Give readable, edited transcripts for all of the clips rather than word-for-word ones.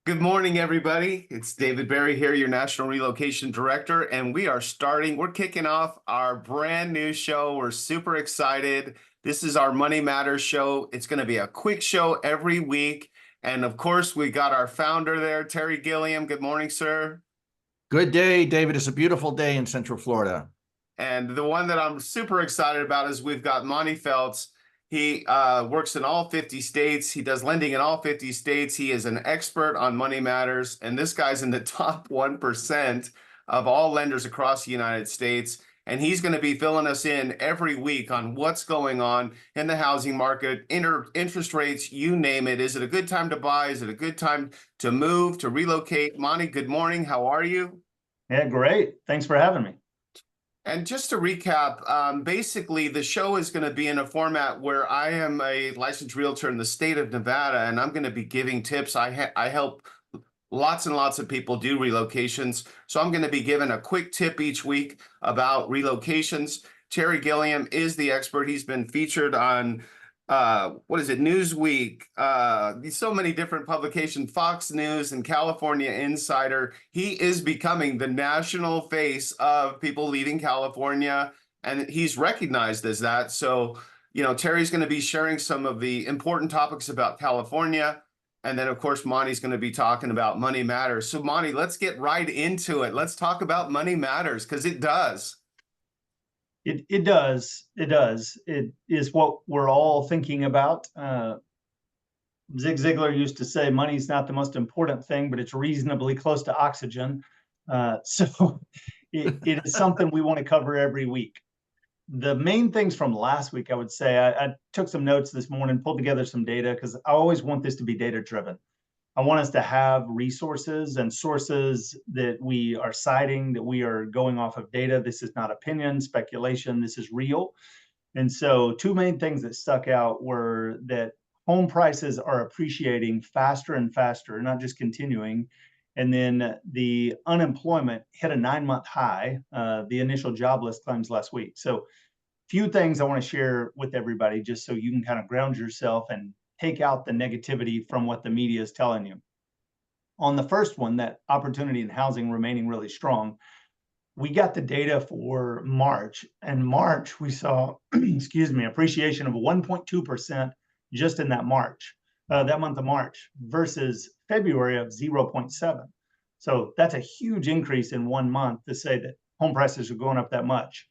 Good morning, everybody. It's David Barry here, your National Relocation Director, and we're kicking off our brand new show. We're super excited. This is our Money Matters show. It's going to be a quick show every week. And of course, we got our founder there, Terry Gilliam. Good morning, sir. Good day, David. It's a beautiful day in Central Florida. And the one that I'm super excited about is we've got Monty Feltz. He works in all 50 states. He does lending in all 50 states. He is an expert on money matters. And this guy's in the top 1% of all lenders across the United States. And he's going to be filling us in every week on what's going on in the housing market, interest rates, you name it. Is it a good time to buy? Is it a good time to move, to relocate? Monty, good morning. How are you? Yeah, great. Thanks for having me. And just to recap, basically the show is going to be in a format where I am a licensed realtor in the state of Nevada, and I'm going to be giving tips. I help lots and lots of people do relocations. So I'm going to be giving a quick tip each week about relocations. Terry Gilliam is the expert. He's been featured on Newsweek, so many different publications, Fox News and California Insider. He is becoming the national face of people leaving California, and he's recognized as that. So, Terry's going to be sharing some of the important topics about California. And then, of course, Monty's going to be talking about Money Matters. So, Monty, let's get right into it. Let's talk about Money Matters, because it does. It does. It does. It is what we're all thinking about. Zig Ziglar used to say, money's not the most important thing, but it's reasonably close to oxygen. So it is something we want to cover every week. The main things from last week, I would say, I took some notes this morning, pulled together some data, because I always want this to be data driven. I want us to have resources and sources that we are citing, that we are going off of data. This is not opinion, speculation, this is real. And so two main things that stuck out were that home prices are appreciating faster and faster, not just continuing. And then the unemployment hit a 9-month high, the initial jobless claims last week. So few things I want to share with everybody, just so you can kind of ground yourself and take out the negativity from what the media is telling you. On the first one, that opportunity in housing remaining really strong, we got the data for March. And March, we saw, appreciation of 1.2% just in that month of March, versus February of 0.7. So that's a huge increase in 1 month to say that home prices are going up that much.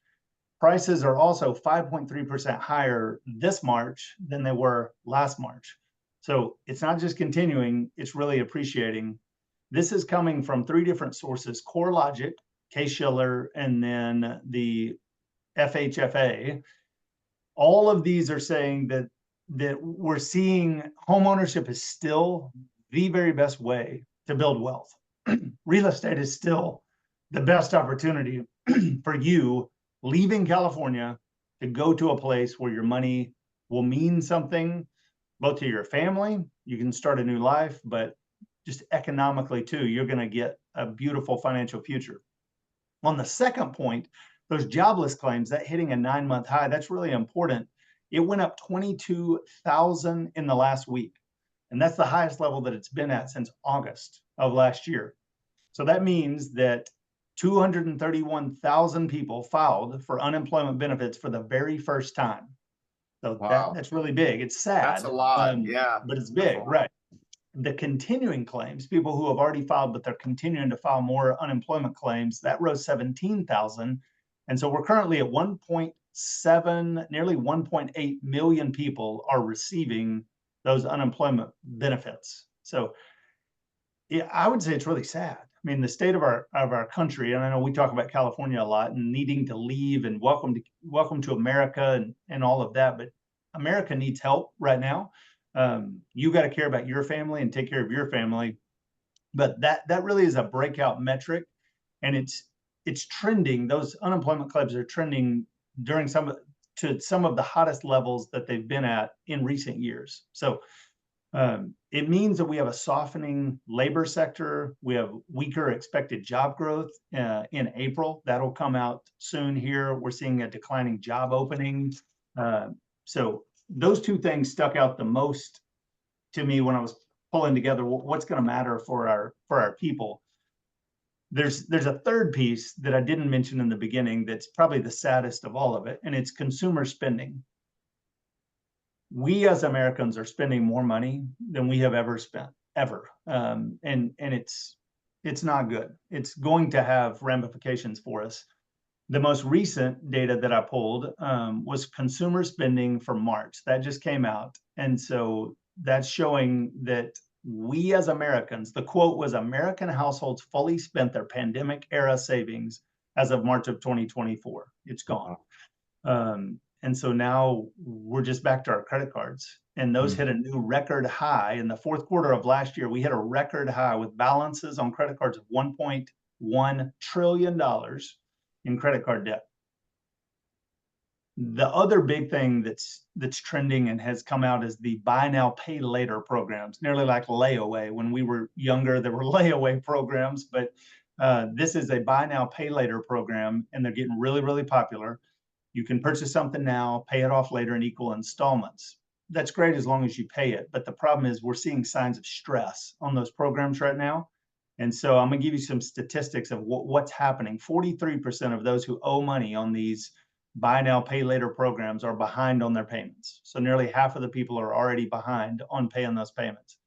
Prices are also 5.3% higher this March than they were last March. So it's not just continuing, it's really appreciating. This is coming from 3 different sources: CoreLogic, Case-Shiller, and then the FHFA. All of these are saying that we're seeing homeownership is still the very best way to build wealth. Real estate is still the best opportunity for you leaving California to go to a place where your money will mean something, both to your family, you can start a new life, but just economically too, you're going to get a beautiful financial future. On the second point, those jobless claims, that hitting a 9-month high, that's really important. It went up 22,000 in the last week. And that's the highest level that it's been at since August of last year. So that means that 231,000 people filed for unemployment benefits for the very first time. So Wow. that's really big. It's sad. That's a lot, yeah. But it's big, right? The continuing claims, people who have already filed, but they're continuing to file more unemployment claims, that rose 17,000. And so we're currently at 1.7, nearly 1.8 million people are receiving those unemployment benefits. So yeah, I would say it's really sad. I mean, the state of our country, and I know we talk about California a lot and needing to leave and welcome to America and all of that, but America needs help right now. You got to care about your family and take care of your family. But that really is a breakout metric, and it's trending. Those unemployment claims are trending during some of the hottest levels that they've been at in recent years. So it means that we have a softening labor sector. We have weaker expected job growth in April. That'll come out soon here. We're seeing a declining job opening. So those two things stuck out the most to me when I was pulling together what's going to matter for our people. There's a third piece that I didn't mention in the beginning that's probably the saddest of all of it, and it's consumer spending. We as Americans are spending more money than we have ever spent, ever. And it's not good. It's going to have ramifications for us. The most recent data that I pulled was consumer spending for March. That just came out. And so that's showing that we as Americans, the quote was, American households fully spent their pandemic era savings as of March of 2024. It's gone. And so now we're just back to our credit cards, and those hit a new record high in the fourth quarter of last year. We hit a record high with balances on credit cards of $1.1 trillion in credit card debt. The other big thing that's trending and has come out is the buy now, pay later programs, nearly like layaway. When we were younger, there were layaway programs, but this is a buy now, pay later program, and they're getting really, really popular. You can purchase something now, pay it off later in equal installments. That's great as long as you pay it. But the problem is we're seeing signs of stress on those programs right now. And so I'm going to give you some statistics of what's happening. 43% of those who owe money on these buy now, pay later programs are behind on their payments. So nearly half of the people are already behind on paying those payments.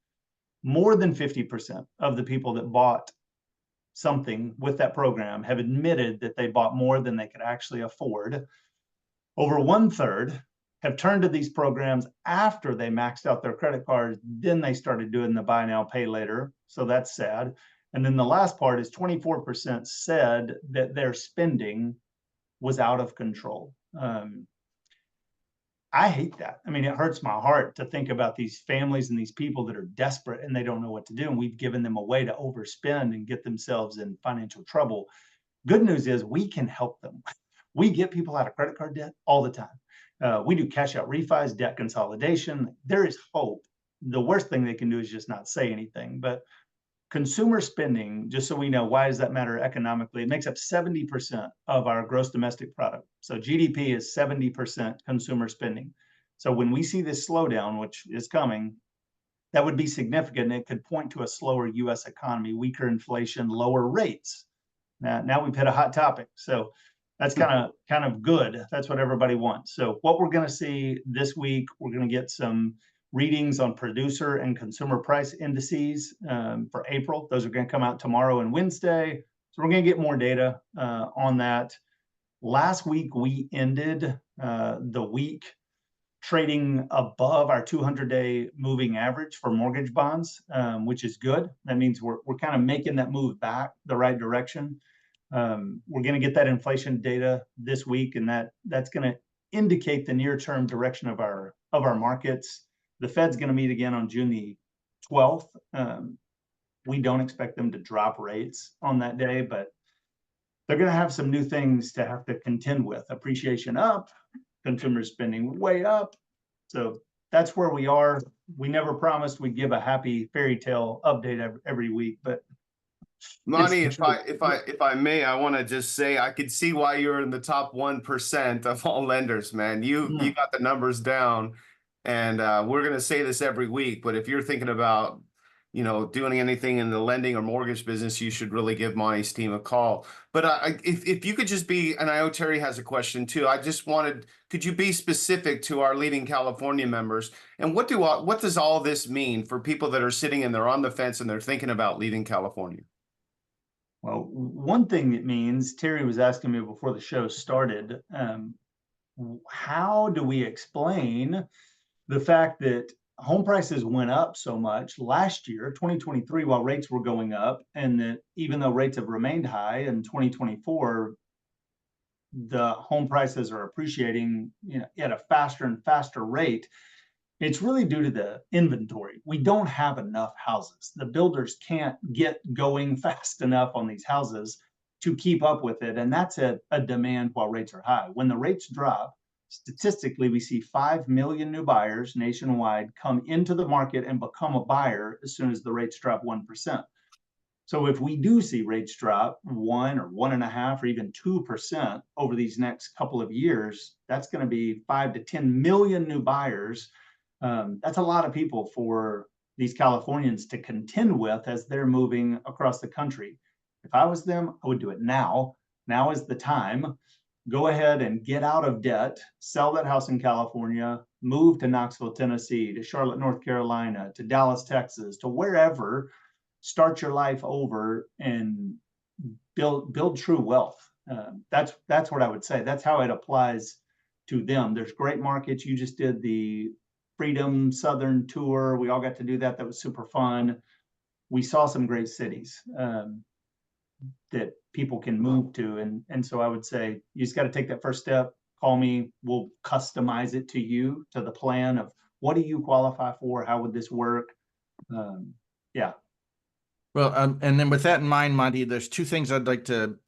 More than 50% of the people that bought something with that program have admitted that they bought more than they could actually afford. Over 1/3 have turned to these programs after they maxed out their credit cards. Then they started doing the buy now, pay later. So that's sad. And then the last part is 24% said that their spending was out of control. I hate that. I mean, it hurts my heart to think about these families and these people that are desperate and they don't know what to do. And we've given them a way to overspend and get themselves in financial trouble. Good news is we can help them. We get people out of credit card debt all the time. We do cash out refis, debt consolidation. There is hope. The worst thing they can do is just not say anything. But consumer spending, just so we know, why does that matter economically? It makes up 70% of our gross domestic product. So GDP is 70% consumer spending. So when we see this slowdown, which is coming, that would be significant. It could point to a slower U.S. economy, weaker inflation, lower rates. Now we've hit a hot topic. So that's kind of good. That's what everybody wants. So what we're going to see this week, we're going to get some readings on producer and consumer price indices for April. Those are going to come out tomorrow and Wednesday. So we're going to get more data on that. Last week, we ended the week trading above our 200-day moving average for mortgage bonds, which is good. That means we're kind of making that move back the right direction. We're going to get that inflation data this week, and that's going to indicate the near-term direction of our markets. The Fed's going to meet again on June the 12th. We don't expect them to drop rates on that day, but they're going to have some new things to have to contend with. Appreciation up, consumer spending way up. So that's where we are. We never promised we'd give a happy fairy tale update every week, but Monty, if I may, I want to just say I could see why you're in the top 1% of all lenders, man. You got the numbers down, and we're going to say this every week. But if you're thinking about, doing anything in the lending or mortgage business, you should really give Monty's team a call. But if you could just be, and I know Terry has a question too. I just wanted, could you be specific to our Leading California members, and what does all this mean for people that are sitting and they're on the fence and they're thinking about leaving California? Well, one thing it means, Terry was asking me before the show started, how do we explain the fact that home prices went up so much last year, 2023, while rates were going up, and that even though rates have remained high in 2024, the home prices are appreciating at a faster and faster rate? It's really due to the inventory. We don't have enough houses. The builders can't get going fast enough on these houses to keep up with it. And that's a demand while rates are high. When the rates drop, statistically, we see 5 million new buyers nationwide come into the market and become a buyer as soon as the rates drop 1%. So if we do see rates drop 1 or 1.5 or even 2% over these next couple of years, that's going to be 5 to 10 million new buyers. That's a lot of people for these Californians to contend with as they're moving across the country. If I was them, I would do it now. Now is the time. Go ahead and get out of debt, sell that house in California, move to Knoxville, Tennessee, to Charlotte, North Carolina, to Dallas, Texas, to wherever, start your life over and build true wealth. That's what I would say. That's how it applies to them. There's great markets. You just did the Freedom Southern tour. We all got to do that. That was super fun. We saw some great cities that people can move to. And so I would say you just got to take that first step. Call me. We'll customize it to you, to the plan of what do you qualify for? How would this work? Yeah. Well, and then with that in mind, Monty, there's two things I'd like to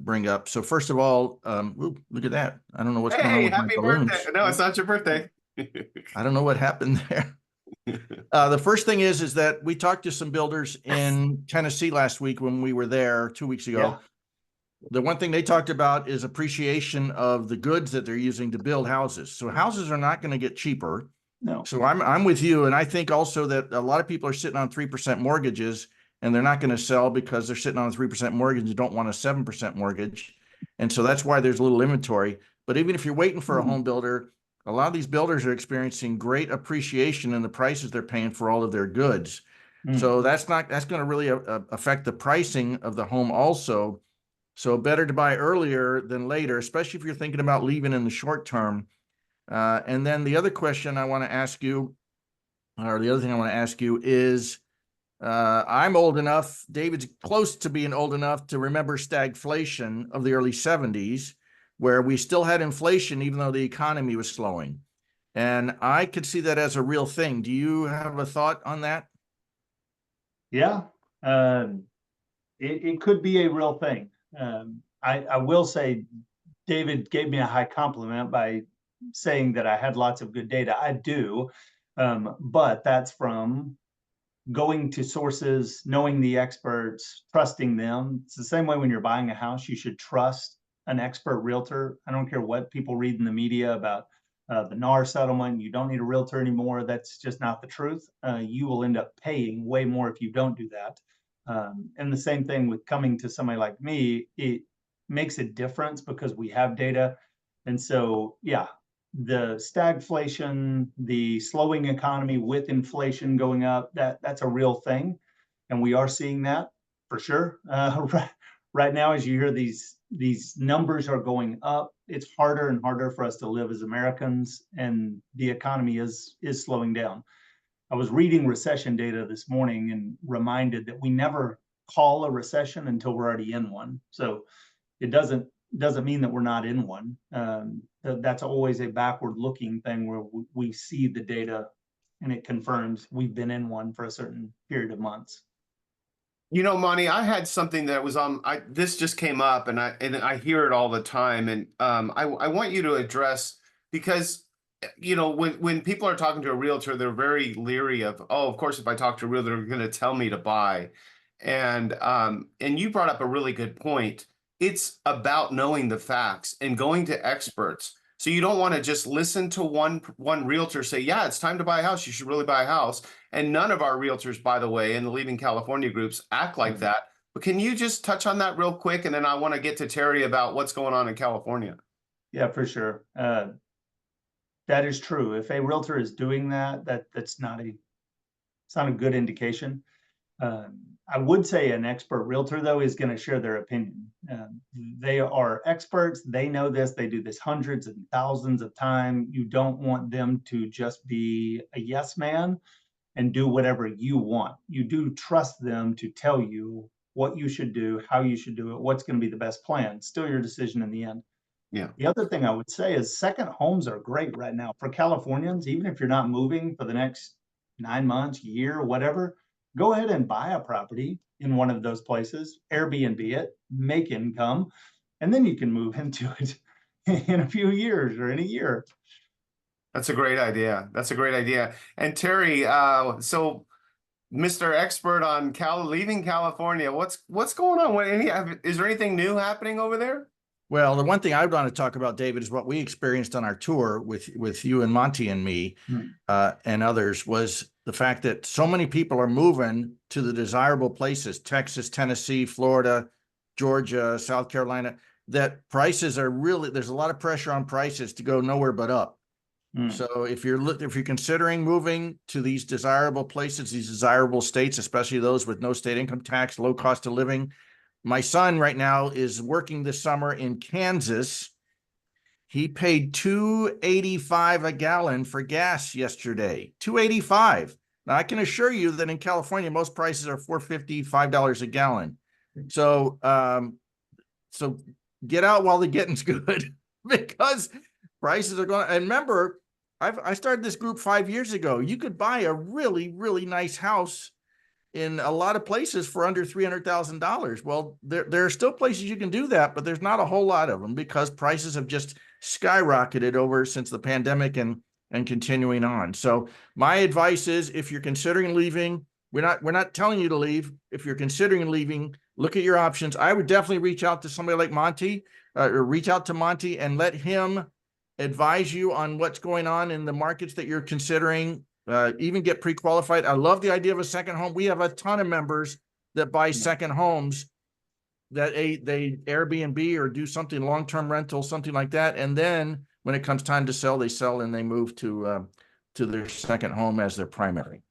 bring up. So first of all, ooh, look at that. I don't know what's going on Hey, with my happy balloons. birthday. No, it's not your birthday. I don't know what happened there. The first thing is that we talked to some builders in Tennessee last week when we were there 2 weeks ago. Yeah. The one thing they talked about is appreciation of the goods that they're using to build houses. So houses are not going to get cheaper. No. So I'm with you. And I think also that a lot of people are sitting on 3% mortgages and they're not going to sell because they're sitting on a 3% mortgage and don't want a 7% mortgage. And so that's why there's a little inventory. But even if you're waiting for a home builder, a lot of these builders are experiencing great appreciation in the prices they're paying for all of their goods. So that's going to really affect the pricing of the home also. So better to buy earlier than later, especially if you're thinking about leaving in the short term. And then the other question I want to ask you, or the other thing I want to ask you is, I'm old enough, David's close to being old enough to remember stagflation of the early 70s, where we still had inflation even though the economy was slowing. And I could see that as a real thing. Do you have a thought on that? Yeah, it could be a real thing. I will say David gave me a high compliment by saying that I had lots of good data. I do, but that's from going to sources, knowing the experts, trusting them. It's the same way when you're buying a house, you should trust an expert realtor. I don't care what people read in the media about the NAR settlement. You don't need a realtor anymore. That's just not the truth. You will end up paying way more if you don't do that. And the same thing with coming to somebody like me, it makes a difference because we have data. And so, yeah, the stagflation, the slowing economy with inflation going up, that's a real thing. And we are seeing that for sure. Right now, as you hear these numbers are going up, it's harder and harder for us to live as Americans, and the economy is slowing down. I was reading recession data this morning and reminded that we never call a recession until we're already in one. So it doesn't mean that we're not in one. That's always a backward looking thing where we see the data and it confirms we've been in one for a certain period of months. You know, Monty, I had something that was on. This just came up, and I hear it all the time, and I want you to address, because you know when people are talking to a realtor, they're very leery of, oh, of course, if I talk to a realtor, they're going to tell me to buy, and you brought up a really good point. It's about knowing the facts and going to experts. So you don't want to just listen to one realtor say, yeah, it's time to buy a house. You should really buy a house. And none of our realtors, by the way, in the Leaving California groups act like that. But can you just touch on that real quick? And then I want to get to Terry about what's going on in California. Yeah, for sure. That is true. If a realtor is doing that, it's not a good indication. I would say an expert realtor, though, is going to share their opinion. They are experts. They know this. They do this hundreds and thousands of times. You don't want them to just be a yes man and do whatever you want. You do trust them to tell you what you should do, how you should do it, what's going to be the best plan. Still your decision in the end. Yeah. The other thing I would say is second homes are great right now for Californians. Even if you're not moving for the next 9 months, year, whatever, go ahead and buy a property in one of those places, Airbnb it, make income, and then you can move into it in a few years or in a year. That's a great idea. That's a great idea. And Terry, so Mr. Expert on Leaving California, what's going on? Is there anything new happening over there? Well, the one thing I want to talk about, David, is what we experienced on our tour with you and Monty and me and others, was the fact that so many people are moving to the desirable places, Texas, Tennessee, Florida, Georgia, South Carolina, that prices are really, there's a lot of pressure on prices to go nowhere but up. So if you're considering moving to these desirable places, these desirable states, especially those with no state income tax, low cost of living. My son right now is working this summer in Kansas. He paid $2.85 a gallon for gas yesterday. $2.85. Now I can assure you that in California, most prices are $4.50, $5 a gallon. So, so get out while the getting's good because prices are going. And remember, I started this group 5 years ago. You could buy a really, really nice house in a lot of places for under $300,000. Well, there are still places you can do that, but there's not a whole lot of them because prices have just skyrocketed over since the pandemic and continuing on. So my advice is, if you're considering leaving, we're not telling you to leave. If you're considering leaving, look at your options. I would definitely reach out to somebody like Monty, or reach out to Monty and let him advise you on what's going on in the markets that you're considering. Even get pre-qualified. I love the idea of a second home. We have a ton of members that buy second homes that they Airbnb or do something long-term rental, something like that. And then when it comes time to sell, they sell and they move to their second home as their primary.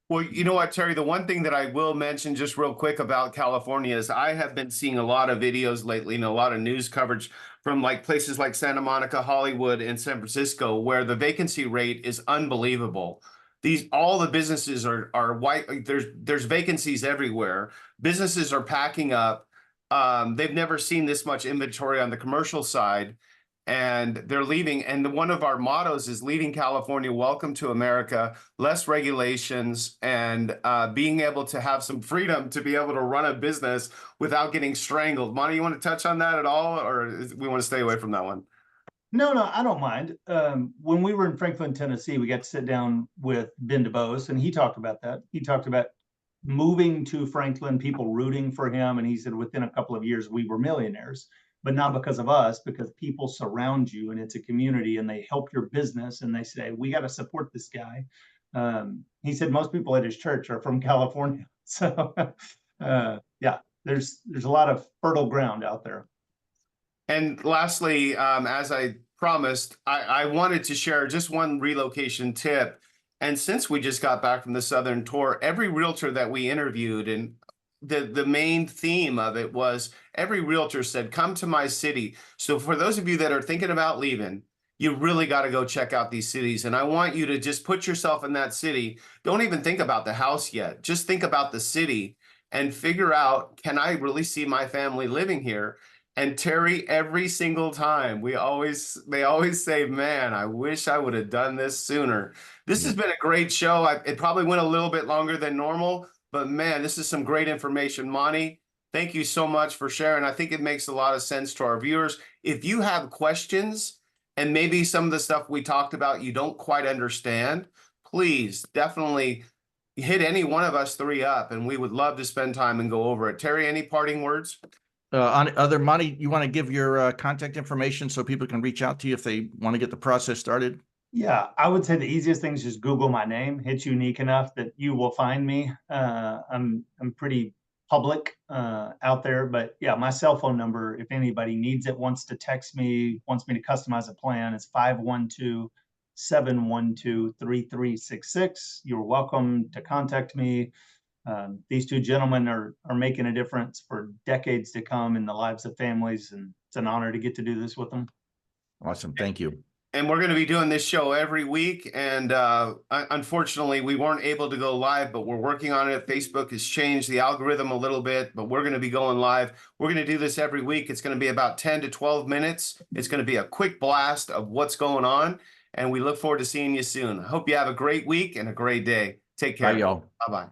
Well, you know what, Terry, the one thing that I will mention just real quick about California is I have been seeing a lot of videos lately and a lot of news coverage from like places like Santa Monica, Hollywood, and San Francisco, where the vacancy rate is unbelievable. All the businesses are white. There's vacancies everywhere. Businesses are packing up. They've never seen this much inventory on the commercial side, and they're leaving. And one of our mottos is leaving California, welcome to America, less regulations, and being able to have some freedom to be able to run a business without getting strangled. Monty, you want to touch on that at all, or we want to stay away from that one? No, I don't mind. When we were in Franklin, Tennessee, we got to sit down with Ben DuBose, and he talked about that. He talked about moving to Franklin, people rooting for him, and he said within a couple of years we were millionaires, but not because of us, because people surround you, and it's a community, and they help your business, and they say we got to support this guy. He said most people at his church are from California, so yeah, there's a lot of fertile ground out there. And lastly, as I promised, I wanted to share just one relocation tip. And since we just got back from the Southern tour, every realtor that we interviewed, and the main theme of it was every realtor said, come to my city. So for those of you that are thinking about leaving, you really got to go check out these cities. And I want you to just put yourself in that city. Don't even think about the house yet. Just think about the city and figure out, can I really see my family living here? And Terry, every single time they always say, man, I wish I would have done this sooner. This has been a great show. It probably went a little bit longer than normal, but man, this is some great information. Monty, thank you so much for sharing. I think it makes a lot of sense to our viewers. If you have questions and maybe some of the stuff we talked about you don't quite understand, please definitely hit any one of us three up, and we would love to spend time and go over it. Terry, any parting words? On other Monty, you want to give your contact information so people can reach out to you if they want to get the process started? Yeah, I would say the easiest thing is just Google my name. It's unique enough that you will find me. I'm pretty public out there, but yeah, my cell phone number, if anybody needs it, wants to text me, wants me to customize a plan, it's 512-712-3366. You're welcome to contact me. These two gentlemen are making a difference for decades to come in the lives of families, and it's an honor to get to do this with them. Awesome. Thank you. And we're going to be doing this show every week. And unfortunately, we weren't able to go live, but we're working on it. Facebook has changed the algorithm a little bit, but we're going to be going live. We're going to do this every week. It's going to be about 10 to 12 minutes. It's going to be a quick blast of what's going on. And we look forward to seeing you soon. I hope you have a great week and a great day. Take care. Bye, y'all. Bye-bye.